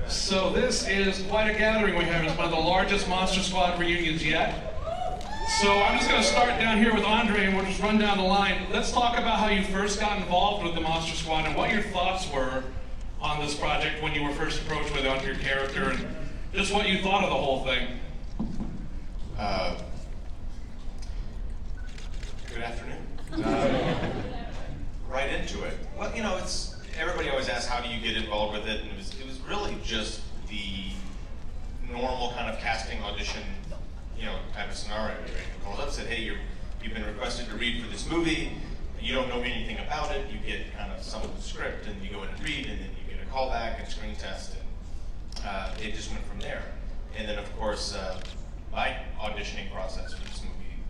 So this is quite a gathering we have. It's one of the largest Monster Squad reunions yet. So I'm just going to start down here with Andre, and we'll just run down the line. Let's talk about how you first got involved with the Monster Squad and what your thoughts were on this project when you were first approached with it on your character, and just what you thought of the whole thing. Good afternoon. Right into it. Well, you know, it's everybody always asks how do you get involved with it, and it was really just the normal kind of casting audition, you know, type of scenario. You called up, said, hey, you've been requested to read for this movie. You don't know anything about it. You get kind of some of the script, and you go in and read, and then you get a call back and screen test, and it just went from there. And then, of course, my auditioning process for this movie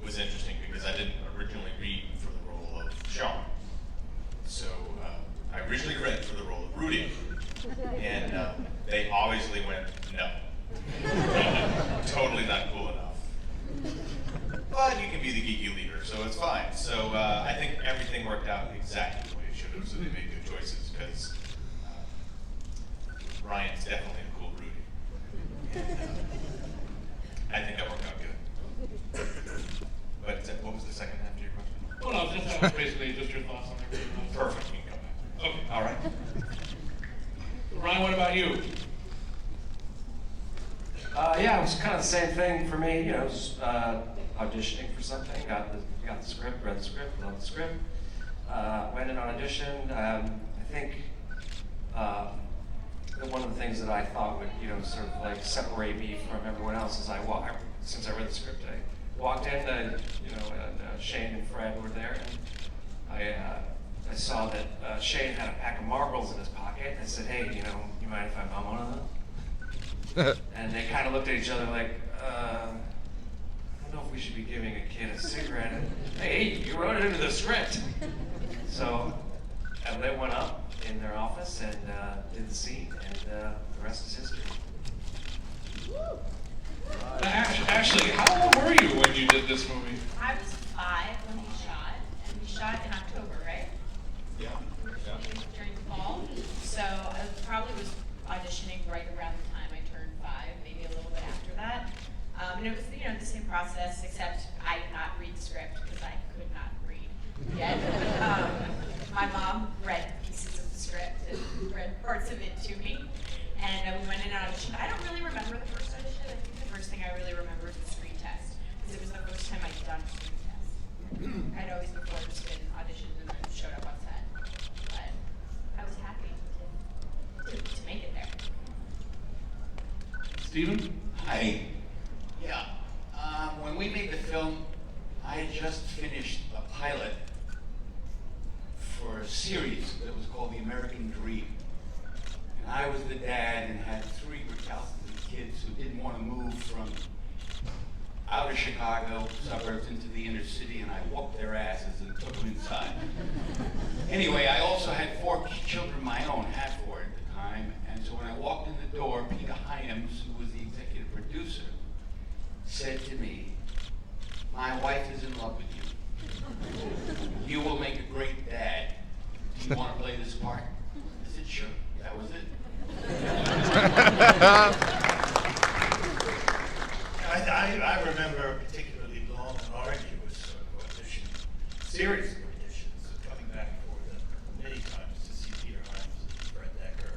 was interesting because I didn't originally read for the role of Sean. So I originally read for the role of Rudy, and they obviously went, no. Totally not cool enough. But you can be the geeky leader, so it's fine. So I think everything worked out exactly the way it should have, so they made good choices, because Ryan's definitely a cool Rudy. And, I think that worked out good. But what was the second half to your question? Well, no, just that was basically just your thoughts on everything. Perfect, you can come back. Okay. All right. Ryan, what about you? Yeah, it was kind of the same thing for me. You know, it was, auditioning for something, got the script, read the script, loved the script, went in on audition. I think one of the things that I thought would, you know, sort of like separate me from everyone else is since I read the script, I walked in, you know, and Shane and Fred were there, and I saw that Shane had a pack of marbles in his pocket. I said, hey, you know, you mind if I bum one of them? And they kind of looked at each other like, I don't know if we should be giving a kid a cigarette. And, hey, you wrote it into the script. So I lit one up in their office and did the scene, and the rest is history. Actually, how old were you when you did this movie? I was 5 when we shot, and we shot in October, right? Yeah. During the fall. So I probably was auditioning right around the time I turned 5, maybe a little bit after that. And it was, you know, the same process, except I did not read the script because I could not read yet. My mom read pieces of the script and read parts of it to me. And we went in and auditioned. I don't really remember the first audition. I think the first thing I really remember is the screen test, because it was the first time I'd done a screen test. I'd always before just been auditioned and then showed up on set. But I was happy to make it there. Steven? Hi. Yeah. When we made the film, I had just finished a pilot for a series that was called The American Dream. And I was the dad and had 3 recalcitrant kids who didn't want to move from out of Chicago suburbs into the inner city, and I whooped their asses and took them inside. Anyway, I also had 4 children of my own, had 4 at the time, and so when I walked in the door, Peter Hyams, who was the executive producer, said to me, my wife is in love with you. You will make a great dad. Do you want to play this part? I said, sure. That was it. I remember a particularly long and arduous audition, series of auditions, coming back for them many times to see Peter Hyams and Fred Decker.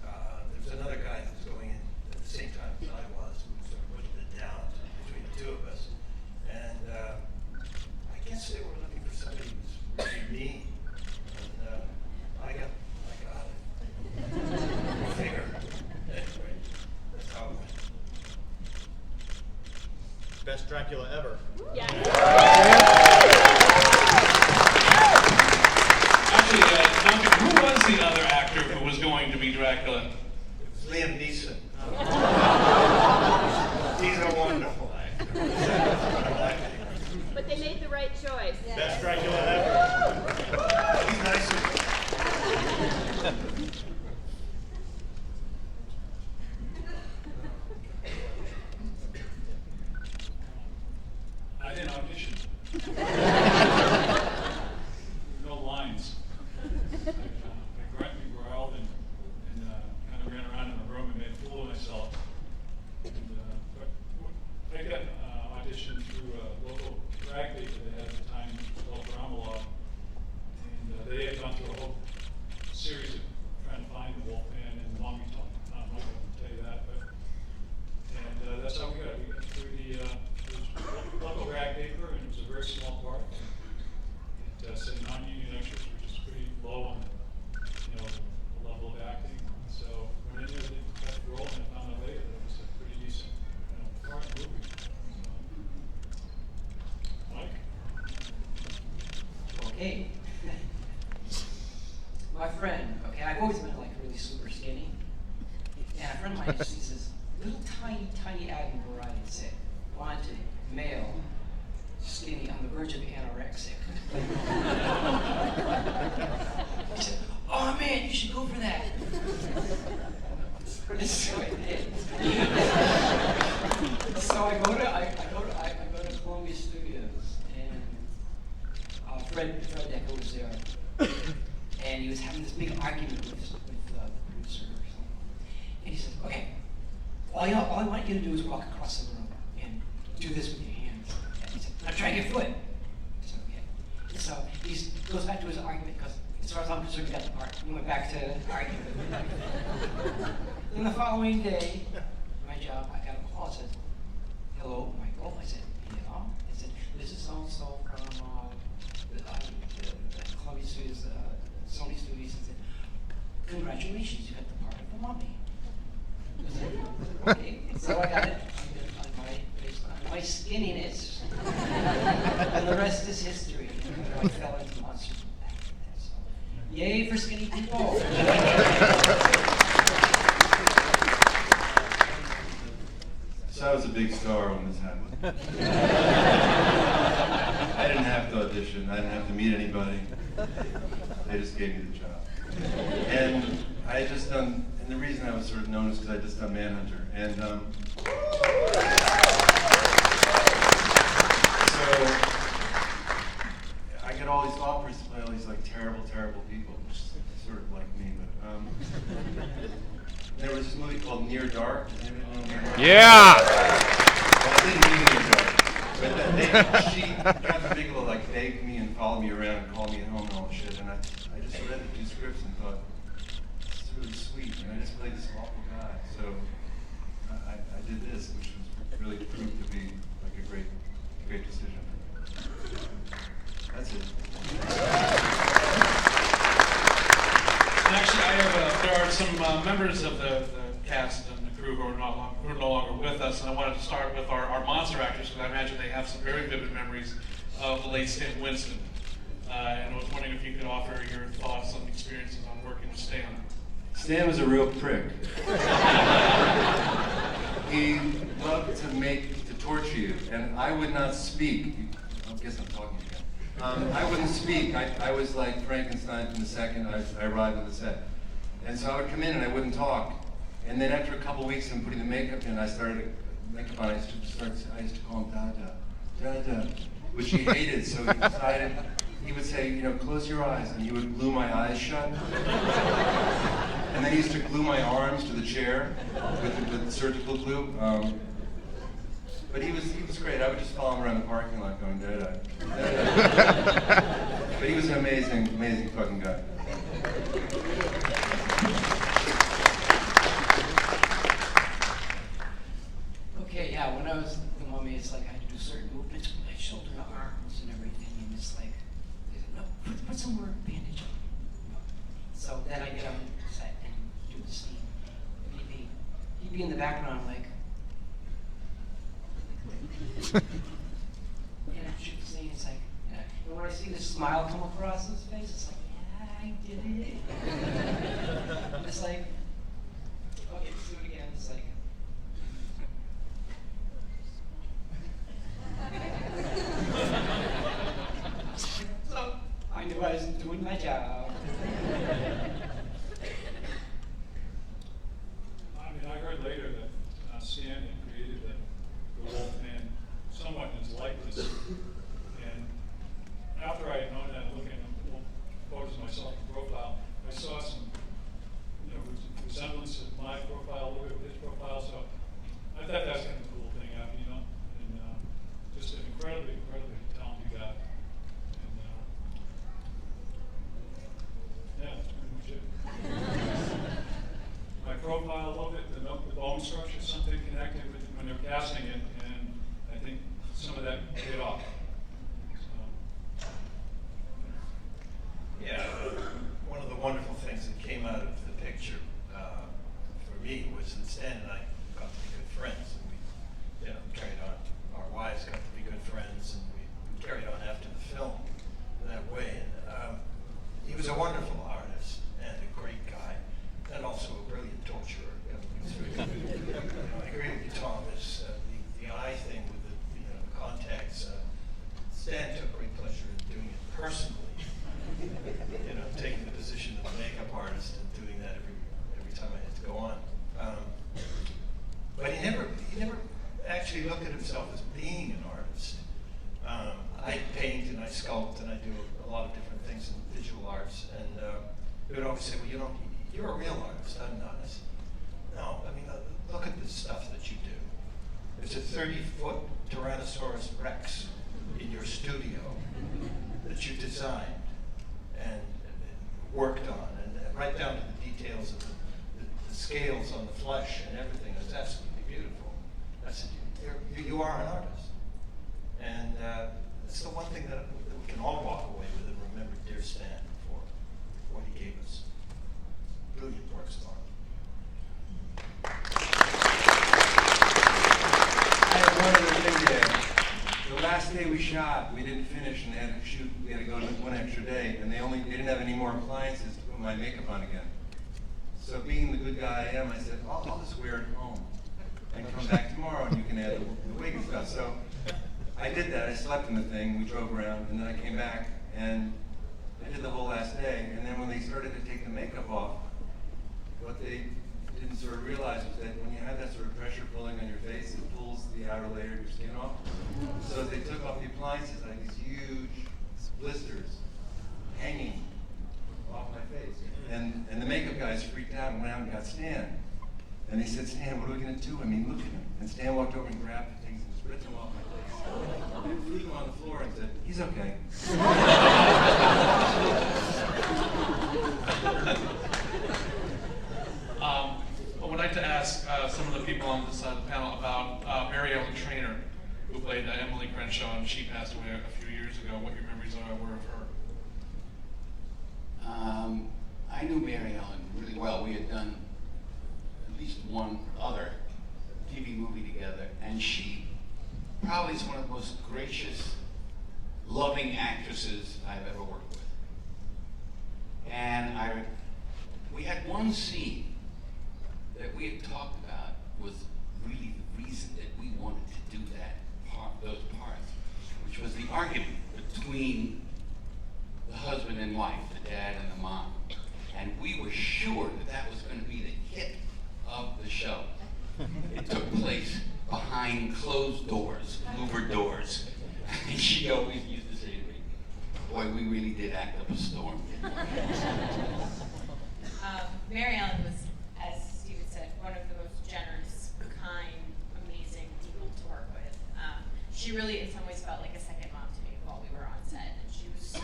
There was another guy who was going in at the same time as I was, who sort of putting it down between the 2 of us. And I guess they were looking for somebody who was really mean. And I got it. Figure. Anyway, that's how it went. Best Dracula ever. Actually, Duncan, who was the other actor who was going to be Dracula? Liam Neeson. He's a wonderful actor. But they made the right choice. Best Dracula ever. He's nicer. I didn't audition. No lines. I growled and kind of ran around in the room and made a fool of myself. And, but I got auditioned through a local drag league that they had at the time called Drama. And they had gone through a whole series of trying to find the Wolfman and Long Beach. I'm not going to tell you that, but and that's how we got it. We got through the local rag paper, and it was a very small part. It said non-union extras were just pretty low on the level of acting. So went in there, did that role, and I found out later that it was a pretty decent part of the movie. Mike? Okay. My friend, okay, I've always been like really super skinny. And a friend of mine sees this little tiny ad in Variety that said, wanted, male, skinny, on the verge of anorexic. He said, oh man, you should go for that. So I did. So I go to Columbia Studios, and Fred Decker was there, and he was having this big argument with the producer or something. And he said, okay, all I want you to do is walk across the room and do this with your hands. And he said, now try your foot. I said, okay. And so he goes back to his argument because, as far as I'm concerned, he got the part. He went back to arguing. Then the following day, my job, I got a call. I said, hello, Michael. I said, yeah. I said, this is so-and-so from the Columbia Studios, Sony Studios. I said, congratulations, you got the part of the mummy. I said, okay. So I got it based on my skinniness. And the rest is history. I fell into monsters. So, yay for skinny people. So I was a big star when this happened. I didn't have to audition. I didn't have to meet anybody. They just gave me the job. And I had just done, and the reason I was sort of known is because I had just done Manhunter. And so I get all these offers to play all these like terrible people, which is sort of like me. But there was this movie called Near Dark. Does anybody know Near Dark? Yeah. Well, I didn't mean Near Dark. But she, Catherine Bigelow, like begged me and followed me around and called me at home and all that shit. And I just read the two scripts and thought, this is really sweet. And I just played this awful guy. So I did this, which was really proved to be like a great decision. That's it. And actually, there are some members of the cast and the crew who are no longer with us, and I wanted to start with our monster actors, because I imagine they have some very vivid memories of the late Stan Winston. And I was wondering if you could offer your thoughts on experiences on working with Stan. Stan was a real prick. He loved to torture you, and I would not speak. I guess I'm talking again. I wouldn't speak. I was like Frankenstein from the second I arrived on the set. And so I would come in and I wouldn't talk. And then after a couple weeks of putting the makeup in, I started makeup on. I used to call him Dada, which he hated. So he decided, he would say, close your eyes, and he would glue my eyes shut. And then he used to glue my arms to the chair with surgical glue. But he was great. I would just follow him around the parking lot going, Dada. But he was an amazing fucking guy. Okay, yeah, when I was the mummy, it's like I had to do certain movements with my shoulder and arms and everything, and it's like, they said, no, put some more bandage on. So then I get on the set and do the scene. He'd be in the background like, and I shoot the scene, it's like, and when I see the smile come across his face, it's like, yeah, I did it. profile a little bit, the bone structure, something connected with when they're casting it, and I think some of that paid off. So, Yeah, one of the wonderful things that came out of the picture for me was that Stan and I got to be good friends, and we, carried on. Our wives got to be good friends, and we carried on after the film that way. And he was a wonderful artist and a great guy, and also a brilliant torturer. I agree with you, Thomas. The eye thing with the contacts. Stan took great pleasure in doing it personally. Taking the position of a makeup artist and doing that every time I had to go on. But he never actually looked at himself as being an artist. I paint and I sculpt and I do a lot of different things in visual arts. And he would always say, well, you're a real artist, I'm not. I said, no, I mean, look at the stuff that you do. There's a 30-foot Tyrannosaurus Rex in your studio that you designed and worked on, and right down to the details of the scales on the flesh and everything. It's absolutely beautiful. I said, you are an artist. And it's the one thing that we can all walk away with and remember dear Stan for what he gave us. Brilliant works of art. I have one other thing there. The last day we shot, we didn't finish and they had to shoot, we had to go one extra day, and they didn't have any more appliances to put my makeup on again. So being the good guy I am, I said, I'll just wear it home and come back tomorrow and you can add the wig and stuff. So I did that, I slept in the thing, we drove around, and then I came back and I did the whole last day, and then when they started to take the makeup off, what they didn't sort of realize was that when you have that sort of pressure pulling on your face, it pulls the outer layer of your skin off. So as they took off the appliances, I had these huge blisters hanging off my face. And the makeup guys freaked out and went out and got Stan. And they said, Stan, what are we going to do? I mean, look at him. And Stan walked over and grabbed the things and spread them off my face. And threw them on the floor and said, he's okay. I would like to ask some of the people on this side of the panel about Mary Ellen Trainor, who played Emily Crenshaw, and she passed away a few years ago. What your memories were of her? I knew Mary Ellen really well. We had done at least one other TV movie together, and she probably is one of the most gracious, loving actresses I've ever worked with. And we had one scene that we had talked about was really the reason that we wanted to do those parts, which was the argument between the husband and wife, the dad and the mom. And we were sure that was going to be the hit of the show. It took place behind closed doors, louvered doors. And she always used to say to me, boy, we really did act up a storm. Mary Ellen was, as Steven said, one of the most generous, kind, amazing people to work with. She really, in some ways, felt like a second mom to me while we were on set. And she was so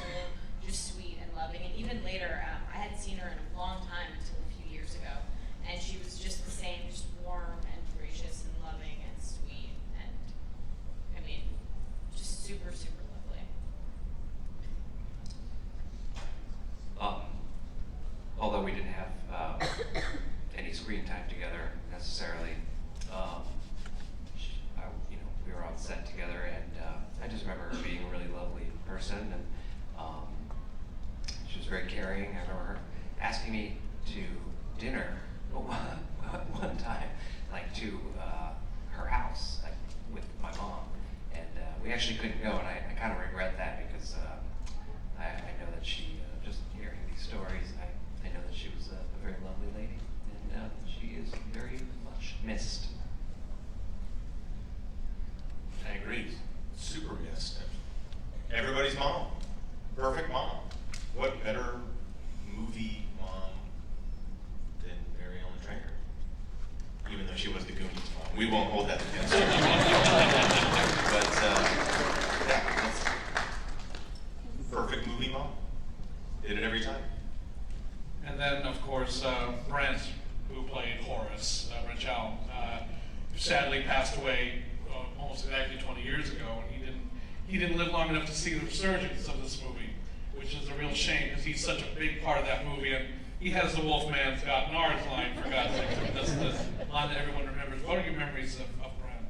just sweet and loving. And even later, I hadn't seen her in a long time until a few years ago. And she was just the same, just warm and gracious and loving and sweet. And, I mean, just super, super lovely. Although we didn't have any screen time together necessarily, we were on set together, and I just remember her being a really lovely person, and she was very caring. I remember her asking me to dinner one time, like to her house with my mom, and we actually couldn't go, and I kind of regret that because I know that she, just hearing these stories, I know that she was a very lovely lady, and she is very much missed. I agree. Super missed. Everybody's mom. Perfect mom. What better movie mom than Mary Ellen Trainor? Even though she was the Goonies mom. We won't hold that against her. But, yeah, that's perfect movie mom. Did it every time. And then, of course, Brent, who played Horace, Rachel, sadly passed away almost exactly 20 years ago, and he didn't live long enough to see the resurgence of this movie, which is a real shame because he's such a big part of that movie, and he has the Wolfman's got Nard's line, for God's sake. I mean, that's the line that everyone remembers. What are your memories of Brent?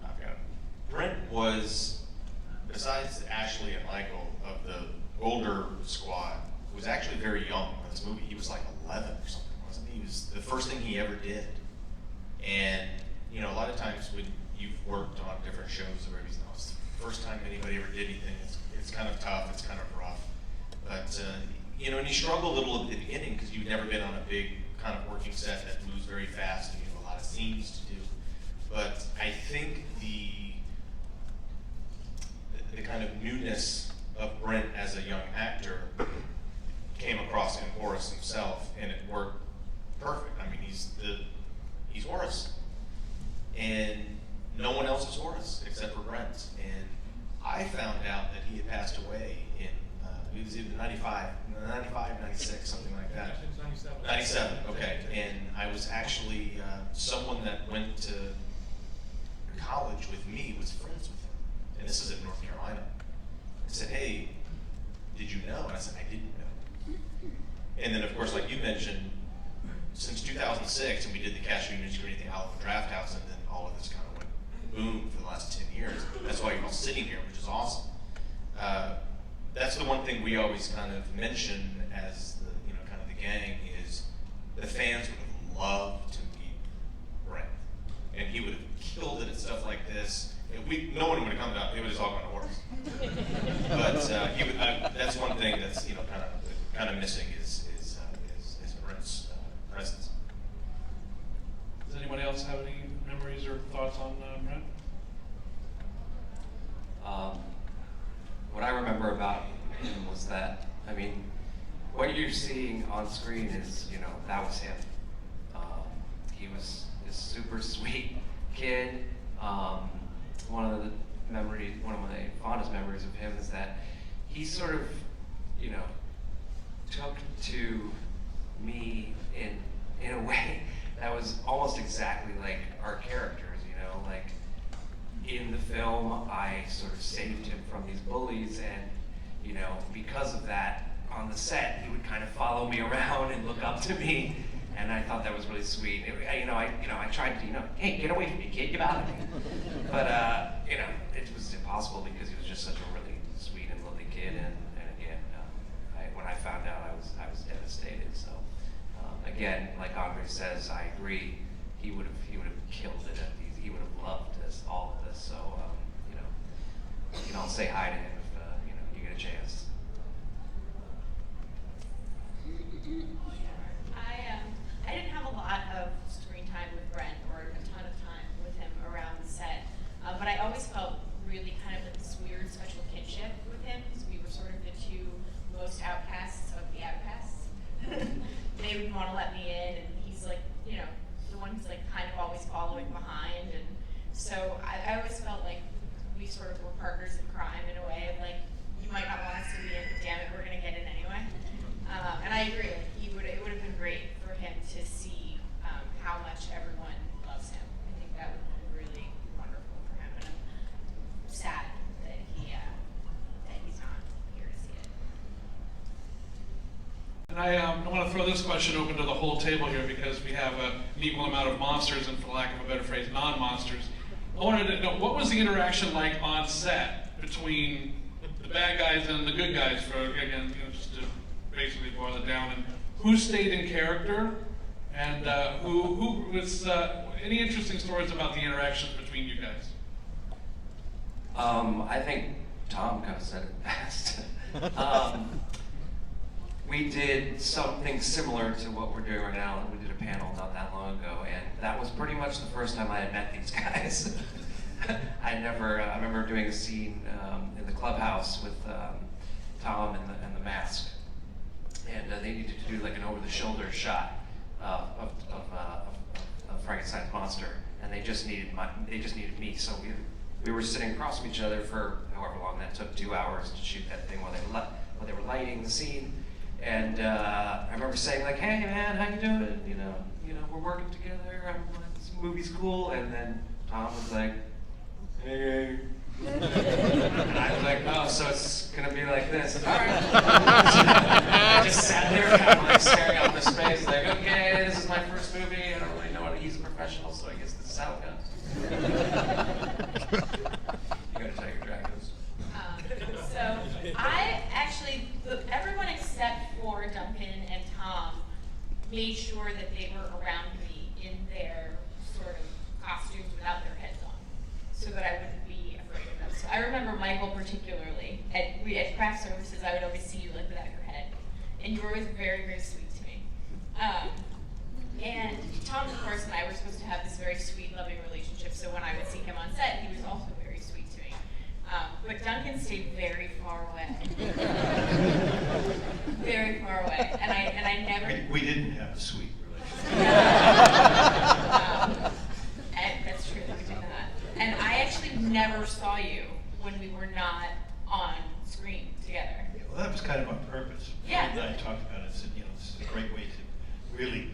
I've got it. Brent was, besides Ashley and Michael of the older squad, was actually very young in this movie. He was like 11 or something, wasn't he? He was the first thing he ever did. And, you know, a lot of times when you've worked on different shows or everything else, the first time anybody ever did anything, it's kind of tough, it's kind of rough. But, you know, and you struggle a little at the beginning because you've never been on a big kind of working set that moves very fast and you have a lot of scenes to do. But I think the kind of newness of Brent as a young actor came across in Horace himself, and it worked perfect. I mean, he's Horace, and no one else is Horace except for Brent. And I found out that he had passed away in it was either 95, 96, something like that. 97, okay. And I was actually someone that went to college with me was friends with him, and this is in North Carolina. I said, "Hey, did you know?" And I said, "I didn't know." And then, of course, like you mentioned, since 2006, and we did the cast reunion screening out of the Draft House, and then all of this kind of went boom for the last 10 years. That's why you're all sitting here, which is awesome. That's the one thing we always kind of mention as the, you know, kind of the gang is the fans would have loved to meet Brent, and he would have killed it at stuff like this. No one would have come down. It would have all gone to Horace. But he would. That's one thing that's, you know, kind of missing is Brent's presence. Does anyone else have any memories or thoughts on Brent? What I remember about him was that, I mean, what you're seeing on screen is, you know, that was him. He was this super sweet kid. One of my fondest memories of him is that he sort of, you know, took to me in a way that was almost exactly like our characters, you know, like in the film, I sort of saved him from these bullies, and, you know, because of that, on the set, he would kind of follow me around and look up to me, and I thought that was really sweet. I tried to, hey, get away from me, kid, get out of me. But, it was impossible because he was just such a really sweet and lovely kid, and again, when I found out, I was devastated. So, again, like Andre says, I agree. He would have killed it at these. He would have loved this, all of this. So, you can all say hi to him if you get a chance. I didn't have a lot of screen time with Brent or a ton of time with him around the set, but I always felt really kind of like this weird special kinship with him because we were sort of the two most outcasts of the outcasts. They wouldn't want to let me in, and he's like, the one who's like kind of always following behind, and so I always felt like we sort of were partners in crime in a way of like, you might not want us to be in, but damn it, we're gonna get in anyway. And I agree, like, it would have been great for him to see how much everyone loves him. I think that would have been really wonderful for him, and I'm sad that he's not here to see it. And I want to throw this question open to the whole table here because we have an equal amount of monsters and, for lack of a better phrase, non-monsters. I wanted to know, what was the interaction like on set between the bad guys and the good guys, for, again, just to basically boil it down, and who stayed in character, and who was, any interesting stories about the interactions between you guys? I think Tom kind of said it best. We did something similar to what we're doing right now. We did a panel not that long ago, and that was pretty much the first time I had met these guys. I remember doing a scene in the clubhouse with Tom and the mask, and they needed to do like an over-the-shoulder shot of Frankenstein's monster, and they just needed me. So we were sitting across from each other for however long that took, 2 hours to shoot that thing while they were lighting the scene. And I remember saying like, "Hey man, how you doing? You know, we're working together. I'm like, this movie's cool." And then Tom was like, "Hey." And I was like, "Oh, so it's gonna be like this." All right. I just sat there, kind of like staring out into space, like, "Okay, this is my first movie. I don't really know how to use a professional, so I guess this is how it goes." You gotta tell your Draculas. So I actually, everyone except for Duncan and Tom made sure that they were around me in their sort of costumes without their heads on, so that I wouldn't be afraid of them. So I remember Michael particularly, at craft services, I would always see you like without your head, and you were always very, very sweet to me. And Tom, of course, and I were supposed to have this very sweet, loving relationship, so when I would see him on set, he was also very sweet to me. But Duncan stayed very far away. Very far away. And I never... We didn't have a sweet relationship. And that's true, we did not. And I actually never saw you when we were not on screen together. Yeah, well, that was kind of on purpose. Yeah. And I talked about it, said, this is a great way to really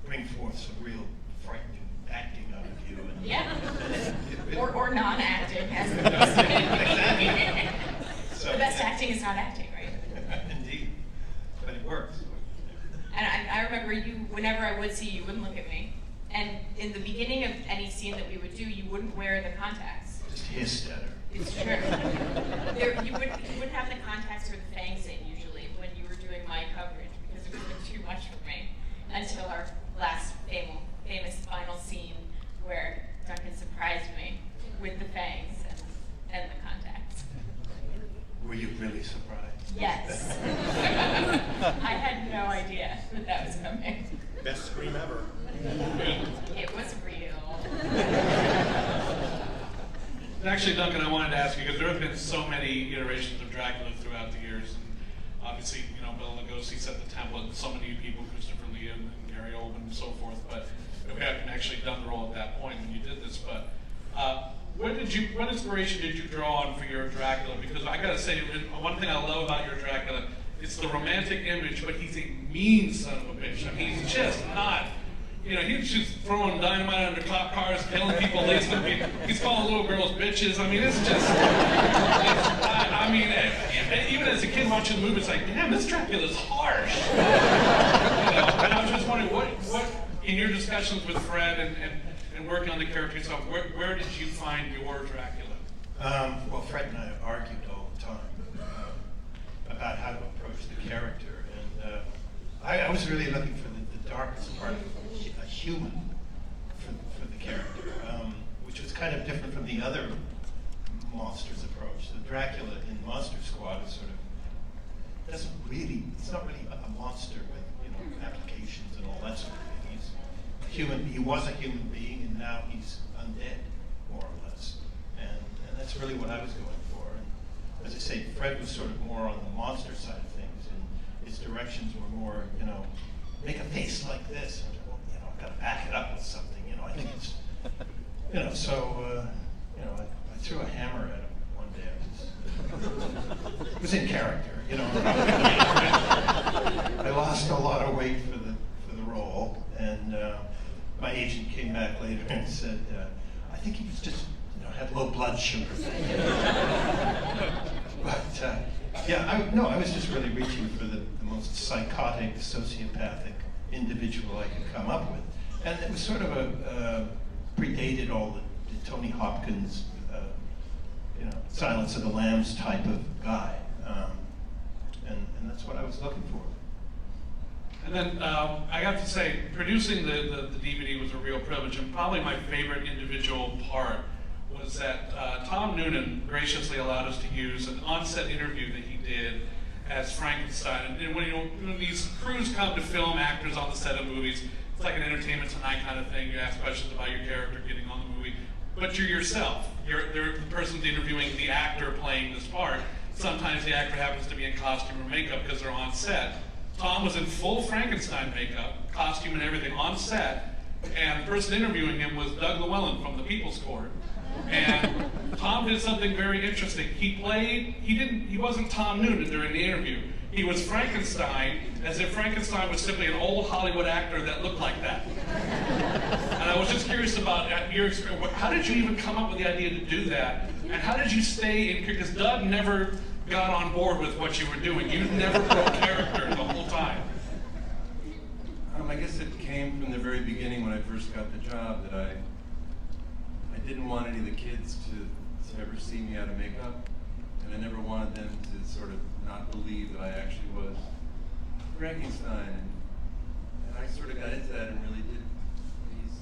bring forth some real frightening acting out of you. And, Yeah. and Or non-acting, as the Exactly. So, The best acting is not acting, right? Indeed. But it works. And I remember you, whenever I would see you, wouldn't look at me. And in the beginning of any scene that we would do, you wouldn't wear the contacts. Just hissed at her. It's true. You wouldn't have the contacts or the fangs in usually when you were doing my coverage because it would have been too much for me until our last famous final scene where Duncan surprised me with the fangs and the contacts. Were you really surprised? Yes. I had no idea that was coming. Best scream ever. It was real. Actually, Duncan, I wanted to ask you, because there have been so many iterations of Dracula throughout the years, and obviously, Bela Lugosi set the template, so many people, Christopher Lee and Gary Oldman and so forth, but we haven't actually done the role at that point when you did this, but what inspiration did you draw on for your Dracula? Because I gotta say, one thing I love about your Dracula, it's the romantic image, but he's a mean son of a bitch. I mean, he's just not, he's just throwing dynamite under cop cars, killing people, lacing people. He's calling little girls bitches. I mean, it's just, even as a kid watching the movie, it's like, damn, this Dracula's harsh. And I was just wondering, what in your discussions with Fred and working on the character yourself, where did you find your Dracula? Well, Fred and I argued all the time about how to approach the character, and I was really looking for the darkest part of a human for the character, which was kind of different from the other monsters approach. The Dracula in Monster Squad is sort of it's not really a monster with applications and all that sort of thing. He's a human. He was a human being, and now he's undead, more or less. And that's really what I was going for. And as I say, Fred was sort of more on the monster side of things, and his directions were more, make a face like this. And, well, I've got to back it up with something. I think it's, I threw a hammer at him one day. It was in character, I lost a lot of weight for the role, and my agent came back later and said, I think he was just, had low blood sugar. But I was just really reaching for the most psychotic, sociopathic individual I could come up with, and it was sort of predated all the Tony Hopkins, Silence of the Lambs type of guy, and that's what I was looking for. And then I have to say, producing the DVD was a real privilege, and probably my favorite individual part was that Tom Noonan graciously allowed us to use an on-set interview that he did as Frankenstein. And when these crews come to film actors on the set of movies, it's like an Entertainment Tonight kind of thing. You ask questions about your character getting on the movie, but you're yourself. They're the person's interviewing the actor playing this part. Sometimes the actor happens to be in costume or makeup because they're on set. Tom was in full Frankenstein makeup, costume and everything on set, and the person interviewing him was Doug Llewellyn from the People's Court. And Tom did something very interesting. He wasn't Tom Noonan during the interview. he was Frankenstein, as if Frankenstein was simply an old Hollywood actor that looked like that. And I was just curious about your experience. How did you even come up with the idea to do that? And how did you stay in, because Doug never got on board with what you were doing. You never broke character the whole time. I guess it came from the very beginning when I first got the job that I didn't want any of the kids to ever see me out of makeup, and I never wanted them to sort of not believe that I actually was Frankenstein, and I sort of got into that and really did these.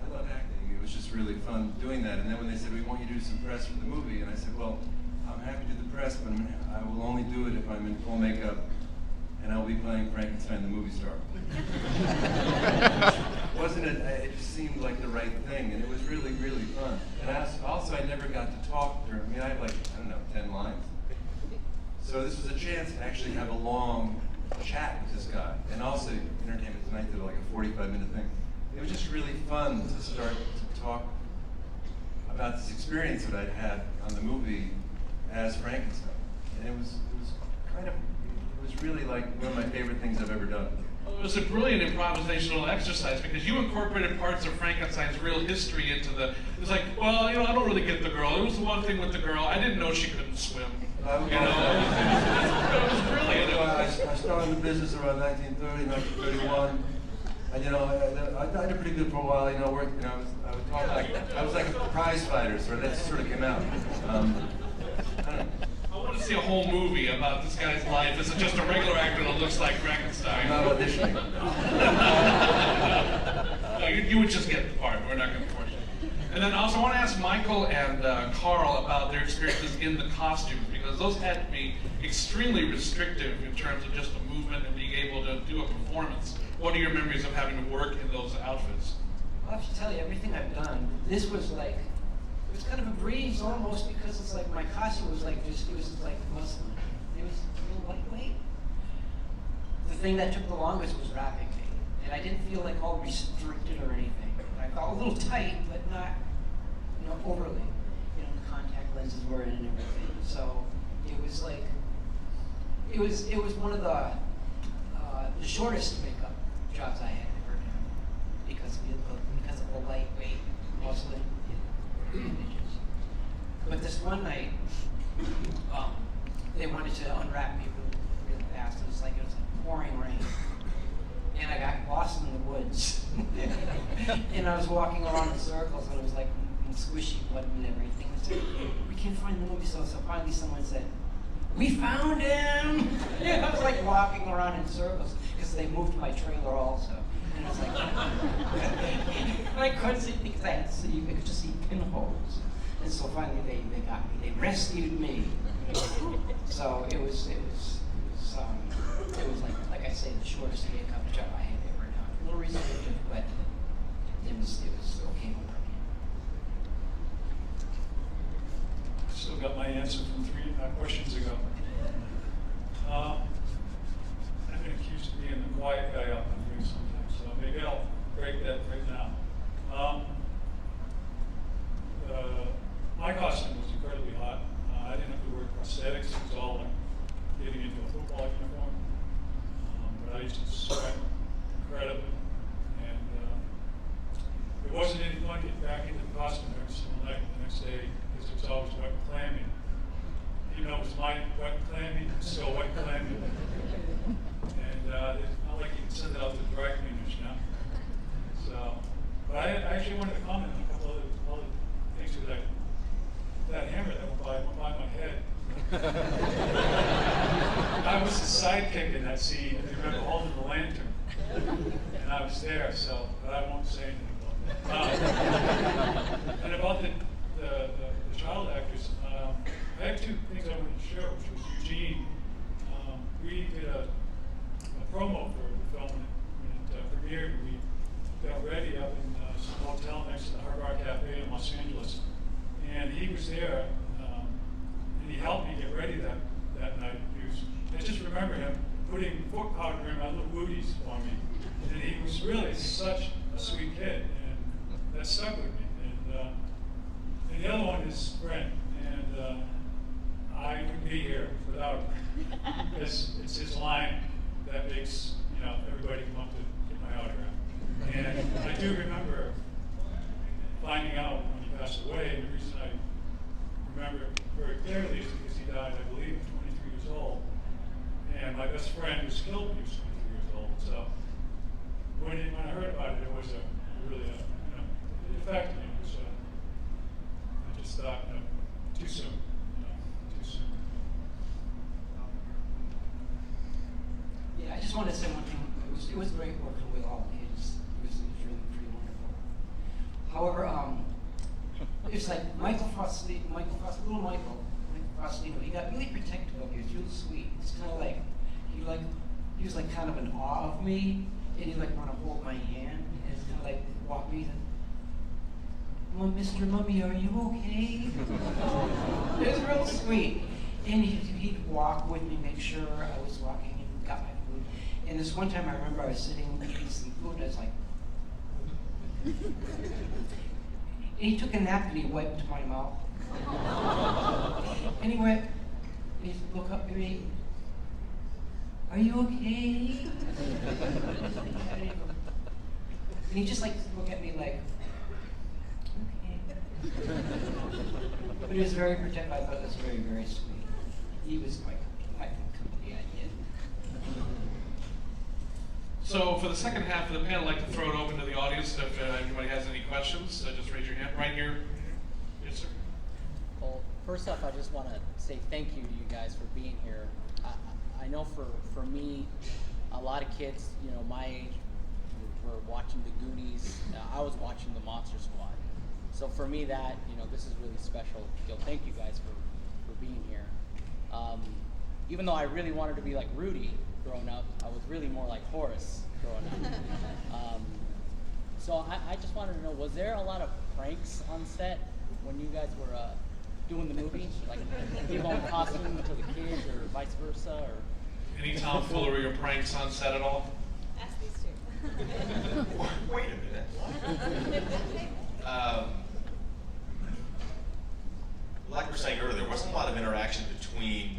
I love acting. It was just really fun doing that. And then when they said, we want you to do some press for the movie, and I said, well, I'm happy to do the press, but I will only do it if I'm in full makeup, and I'll be playing Frankenstein the movie star. Wasn't it? It just seemed like the right thing, and it was really, really fun. And also, I never got to talk during. I mean, I had like, I don't know, 10 lines. So this was a chance to actually have a long chat with this guy, and also Entertainment Tonight did like a 45-minute thing. It was just really fun to start to talk about this experience that I'd had on the movie as Frankenstein, and it was really like one of my favorite things I've ever done. Well, it was a brilliant improvisational exercise because you incorporated parts of Frankenstein's real history into the. It's like, well, I don't really get the girl. It was the one thing with the girl. I didn't know she couldn't swim. It was brilliant. I started in the business around 1930, 1931. And I did pretty good for a while. Worked. I was like a prize fighter, so that sort of came out. I don't know. I want to see a whole movie about this guy's life. This is just a regular actor that looks like Frankenstein. I'm not auditioning. No, you would just get the part. We're not going to force you. And then also I want to ask Michael and Carl about their experiences in the costumes, because those had to be extremely restrictive in terms of just the movement and being able to do a performance. What are your memories of having to work in those outfits? I'll have to tell you, everything I've done, this was like, it was kind of a breeze almost, because it's like my costume was like just, it was like muslin. It was a little lightweight. The thing that took the longest was wrapping me. And I didn't feel like all restricted or anything. I felt a little tight, but not, overly. The contact lenses were in and everything. So it was like, it was one of the shortest makeup jobs I had ever done because of the lightweight muslin bandages. But this one night, they wanted to unwrap me really fast. It was like pouring rain. And I got lost in the woods. And I was walking around in circles, and it was like squishy blood and everything. I said, we can't find the movie. So finally someone said, we found him! And I was like walking around in circles, because they moved my trailer also. And I was like, I couldn't see things, so you could just see pinholes. And so finally they got me. They rescued me. So it was like I say, the shortest makeup job I had ever done. A little restrictive, but it was okay over me. Still got my answer from 3 questions ago. I've been accused of being the quiet guy out in the ring sometimes, so maybe I'll break that right now. My costume was incredibly hot. I didn't have to wear prosthetics. It was all like getting into a football uniform. But I used to sweat incredibly. And it wasn't any fun getting back into the costume every single night the next day, because it was always wet and clammy. Even though it was my wet and clammy, it was still wet and clammy. And it's not like you can send it out to dry cleaners, So, but I actually wanted to comment on a couple other things with that hammer that went by my head. I was the sidekick in that scene, if you remember holding the lantern. And I was there, so, but I won't say anything about that. And about the child actors, I had 2 things I wanted to share, which was Eugene. We did a promo for the film when it premiered. We got ready up in some hotel next to the Hard Rock Cafe in Los Angeles. And he was there, and he helped me get ready that night. I just remember him putting foot powder in my little booties for me. And he was really such a sweet kid, and that stuck with me. And the other one is Brent, and I wouldn't be here without him. Because it's his line that makes, everybody come up to get my autograph. And I do remember finding out when he passed away, and the reason I remember it very clearly is because he died, I believe, at 23 years old. And my best friend was killed when he was 23 years old. So when I heard about it, it was really it affected me. So I just thought, too soon. Too soon. Yeah, I just wanted to say one thing. It was great working with all the kids. It was really pretty wonderful. However, it's like little Michael Frostino, he got really protective of me. He was really sweet. It's kind of like he was like kind of in awe of me, and he like want to hold my hand and kind of like walk me. Well, Mr. Mummy, are you okay? It was real sweet. And he'd walk with me, make sure I was walking, and got my food. And this one time I remember I was sitting eating some food, and I was like, and he took a napkin, he wiped my mouth. And he looked up at me, are you okay? And he just like looked at me like, okay. But he was very protective. I thought it was very, very sweet. He was my company I did. So for the second half of the panel, I'd like to throw it open to the audience. If anybody has any questions, just raise your hand right here. Yes, sir. Well, first off, I just want to say thank you to you guys for being here. I know for me, a lot of kids, my age, were watching the Goonies. I was watching the Monster Squad. So for me, that this is really special. Thank you guys for being here. Even though I really wanted to be like Rudy growing up, I was really more like Horace growing up. So I just wanted to know, was there a lot of pranks on set when you guys were doing the movie? Like give on costume to the kids or vice versa? Or Any tomfoolery or pranks on set at all? Ask these two. Wait a minute. Like we were saying earlier, there wasn't a lot of interaction between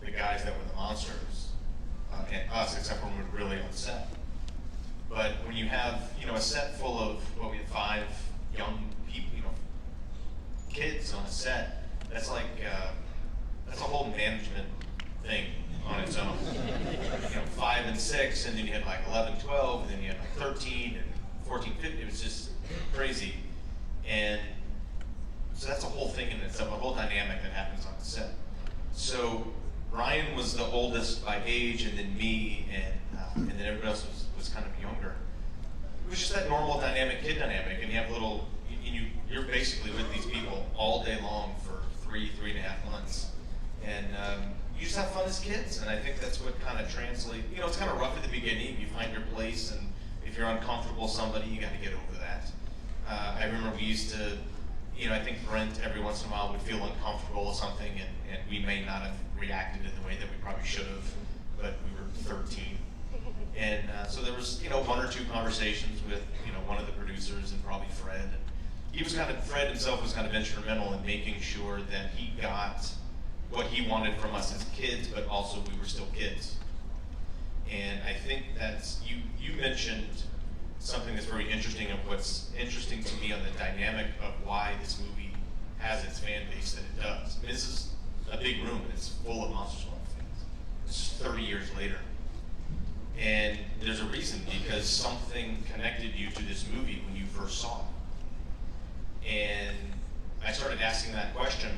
the guys that were the monsters and us, except when we were really on set. But when you have, a set full of, we had 5 young people, kids on a set, that's like, that's a whole management thing on its own. 5 and 6, and then you had like 11, 12, and then you had like 13 and 14, 15. It was just crazy. And so that's a whole thing in itself, a whole dynamic that happens on the set. So Ryan was the oldest by age, and then me, and then everybody else was kind of younger. It was just that normal dynamic, kid dynamic, and you have you're basically with these people all day long for 3.5 months. And you just have fun as kids, and I think that's what kind of translates. It's kind of rough at the beginning. You find your place, and if you're uncomfortable with somebody, you got to get over that. I remember we used to, I think Brent every once in a while would feel uncomfortable with something, and we may not have reacted in the way that we probably should have, but we were 13. And so there was, 1 or 2 conversations with, one of the producers and probably Fred. And Fred himself was kind of instrumental in making sure that he got what he wanted from us as kids, but also we were still kids. And I think that's, you mentioned something that's very interesting, of what's interesting to me on the dynamic of why this movie has its fan base that it does. I mean, this is a big room, and it's full of Monster Squad fans. This is 30 years later. And there's a reason, because something connected you to this movie when you first saw it. And I started asking that question,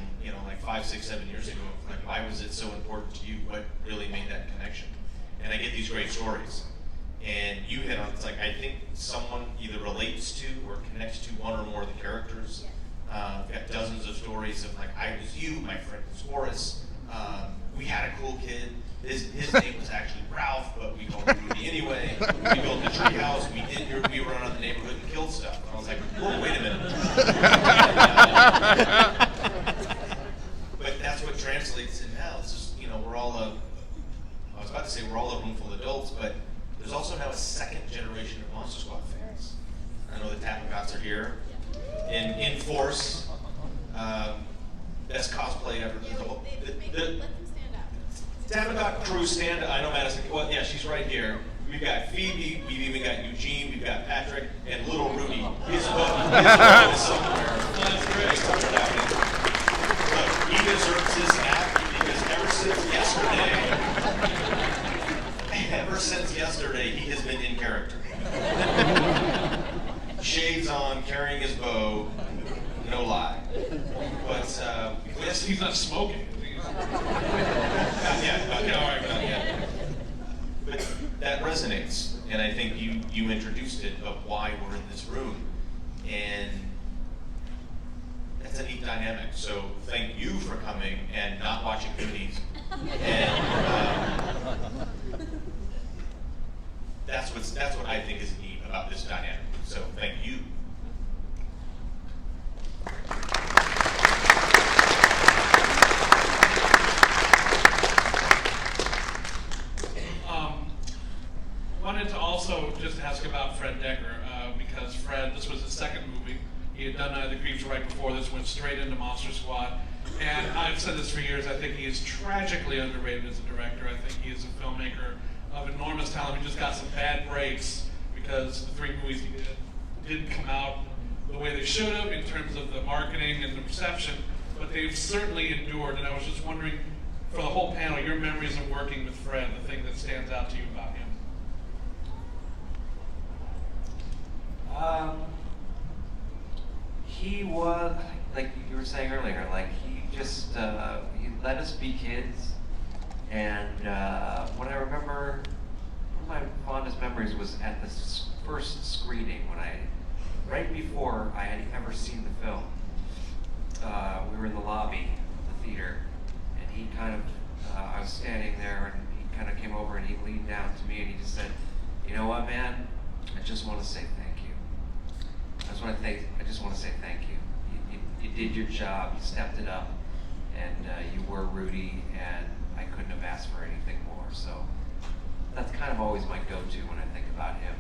like 5, 6, 7 years ago. Like, why was it so important to you? What really made that connection? And I get these great stories. And you hit on, it's like, I think someone either relates to or connects to one or more of the characters. I've got dozens of stories of like, I was you, my friend was Horace, we had a cool kid, his name was actually Ralph, but we called him Rudy anyway. We built a tree house, we run around the neighborhood and killed stuff. And I was like, whoa, wait a minute. But that's what translates in now. It's just, we're all I was about to say we're all a room full of adults, but there's also now a second generation of Monster Squad fans. I know the Tapagots are here in force. Best cosplay ever. Yeah, let them stand up. 7 o'clock crew stand. I know Madison. Well, yeah, she's right here. We've got Phoebe. We've even got Eugene. We've got Patrick and little Rudy. His book is somewhere. That's great. I started out in. Look, he deserves his hat because ever since yesterday, he has been in character. Shades on, carrying his bow. No lie. But He's not smoking. not yet. Not yet. All right, not yet. But that resonates, and I think you introduced it of why we're in this room, and that's a neat dynamic. So thank you for coming and not watching Goonies, and that's what I think is neat about this dynamic. So thank you. Wanted to also just ask about Fred Decker, because Fred, this was his second movie. He had done Night of the Creeps right before this, went straight into Monster Squad. And I've said this for years, I think he is tragically underrated as a director. I think he is a filmmaker of enormous talent. He just got some bad breaks because the 3 movies he did didn't come out the way they should have in terms of the marketing and the reception, but they've certainly endured. And I was just wondering, for the whole panel, your memories of working with Fred, the thing that stands out to you about him. He was, like you were saying earlier, like he just, he let us be kids. And what I remember, one of my fondest memories was at the first screening when right before I had ever seen the film. We were in the lobby of the theater, and he kind of, I was standing there, and he kind of came over and he leaned down to me and he just said, "You know what, man? I just want to say thank you. I just want to say thank you. You did your job, you stepped it up, and you were Rudy, and I couldn't have asked for anything more." So that's kind of always my go-to when I think about him.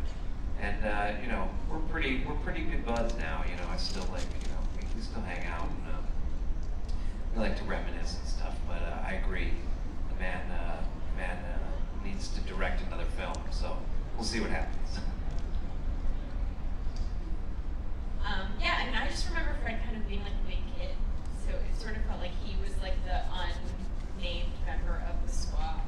And you know, we're pretty good buds now. You know, I still like, you know, we still hang out and we like to reminisce and stuff. But I agree, the man needs to direct another film. So we'll see what happens. Yeah, I mean, I just remember Fred kind of being like a big kid, so it sort of felt like he was like the unnamed member of the squad,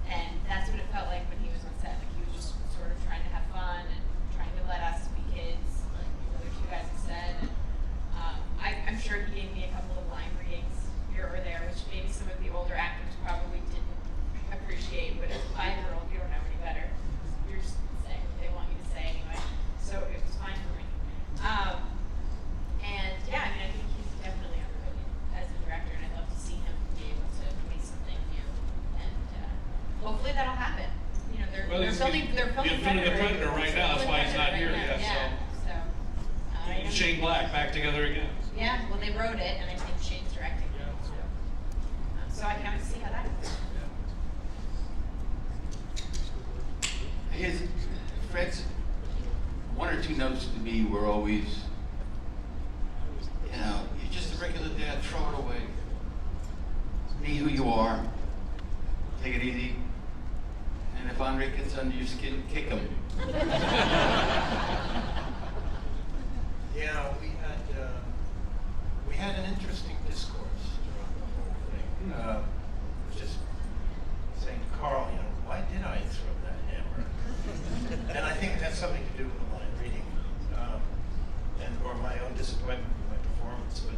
and that's what it felt like when he was on set. Like he was just sort of trying to have fun and trying to let us be kids, like the other 2 guys had said. And I'm sure he gave me a couple of line readings here or there, which maybe some of the older actors probably didn't appreciate, but as a 5-year-old, you don't know any better. You're just saying what they want you to say anyway, so it was fine for me. And yeah, I mean, I think he's definitely underrated as a director, and I'd love to see him be able to make something new. And hopefully that'll happen. You know, they're filming Predator right now. That's why he's not here yet. Yeah. So Shane Black back together again. yeah, well, they wrote it, and I think Shane's directing it. So I can't wait to see how that goes. Fred's 1 or 2 notes to me were always, you know, you're just a regular dad, throw it away. Be who you are. Take it easy. And if Andre gets under your skin, kick him. Yeah, we had an interesting discourse throughout the whole thing. Just saying to Carl, you know, why did I throw that hammer? And I think it has something to do with the line reading, or my own disappointment with my performance. But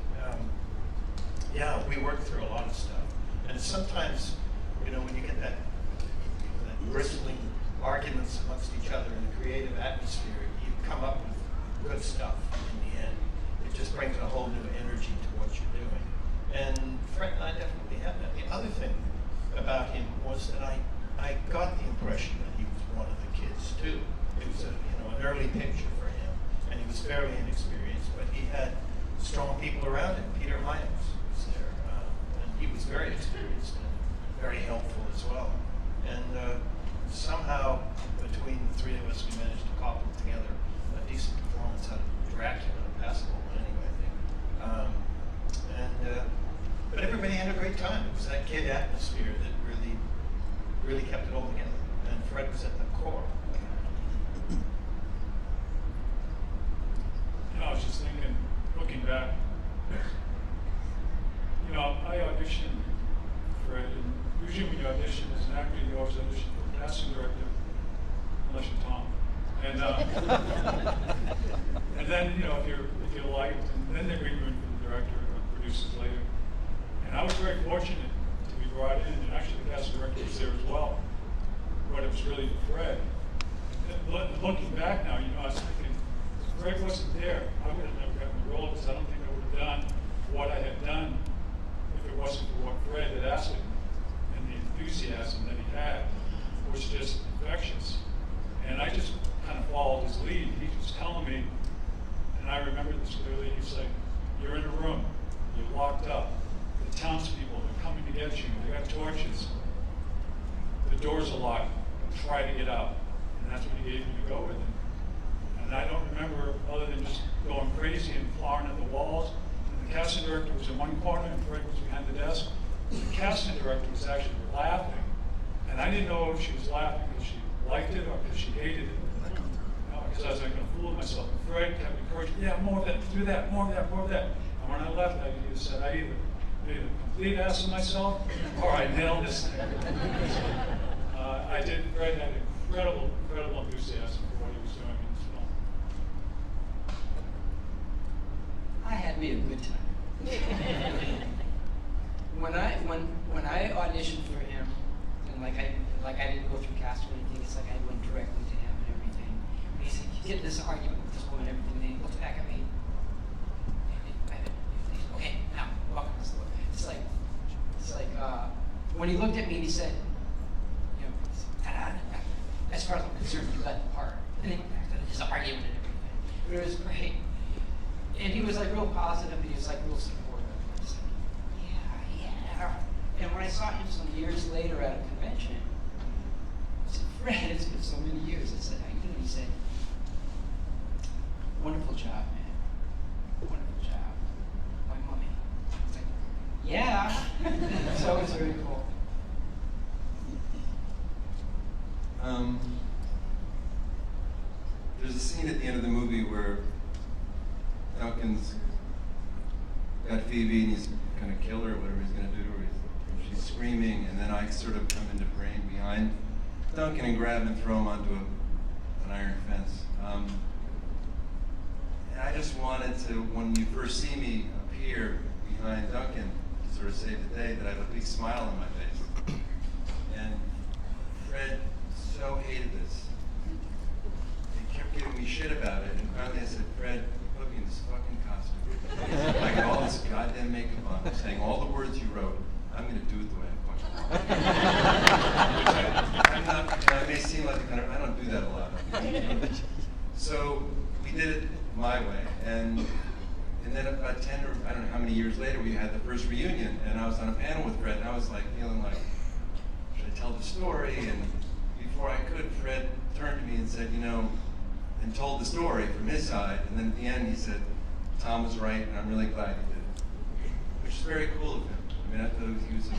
yeah, we worked through a lot of stuff, and sometimes, you know, when you get that bristling arguments amongst each other in a creative atmosphere, you come up with good stuff in the end. It just brings a whole new energy to what you're doing. And Fred and I definitely had that. The other thing about him was that I got the impression that he was one of the kids too. It was an early picture for him, and he was fairly inexperienced, but he had strong people around him. Peter Hyams was there, and he was very experienced and very helpful as well. And somehow, between the 3 of us, we managed to cobble together a decent performance out of Dracula, a passable one anyway, I think. But everybody had a great time. It was that kid atmosphere that really really for Fred. Looking back now, I was thinking, if Fred wasn't there, I would have never gotten the role, because I don't think I would have done what I had done if it wasn't for what Fred had asked me. And the enthusiasm that he had was just infectious. And I just kind of followed his lead. He was telling me, and I remember this clearly, he's like, you're in a room, you're locked up, the townspeople are coming to get you, they got torches, the doors are locked, try to get out. And that's what he gave me to go with him. And I don't remember, other than just going crazy and clawing at the walls. And the casting director was in one corner and Fred was behind the desk. The casting director was actually laughing. And I didn't know if she was laughing because she liked it or because she hated it. Because I was like, going to fool myself. And Fred kept encouraging, yeah, more of that, do that, more of that, more of that. And when I left, I either said, I either made a complete ass of myself or I nailed this thing. I did. Fred had incredible enthusiasm for what he was doing in this film. I had me a good time. when I auditioned for him, and like I didn't go through casting or anything, it's like I went directly to him and everything. And he said, you get this argument with this woman and everything, and he looked back at me. Okay, now walk on this door. It's like when he looked at me and he said, as far as I'm concerned, you got the part. And then his argument and everything. It was great. And he was like real positive, and he was like real supportive. I was like, yeah. And when I saw him some years later at a convention, I said, Fred, it's been so many years. I said, how you doing? He said, wonderful job, man. Wonderful job. My mommy. I was like, yeah. So it was very cool. There's a scene at the end of the movie where Duncan's got Phoebe and he's going to kill her, or whatever he's going to do to her. She's screaming, and then I sort of come into frame behind Duncan and grab him and throw him onto an iron fence. And I just wanted to, when you first see me appear behind Duncan, to sort of save the day, that I have a big smile on my face. And Fred so hated this. He kept giving me shit about it, and finally I said, Fred, you put me in this fucking costume. I got all this goddamn makeup on, saying all the words you wrote. I'm going to do it the way I fucking want. I'm not, I may seem like the kind of, I don't do that a lot. So we did it my way, and then about 10 or I don't know how many years later, we had the first reunion, and I was on a panel with Fred, and I was like feeling like, should I tell the story? And before I could, Fred turned to me and said, and told the story from his side, and then at the end he said, Tom was right, and I'm really glad he did it. Which is very cool of him. I mean, I thought he was a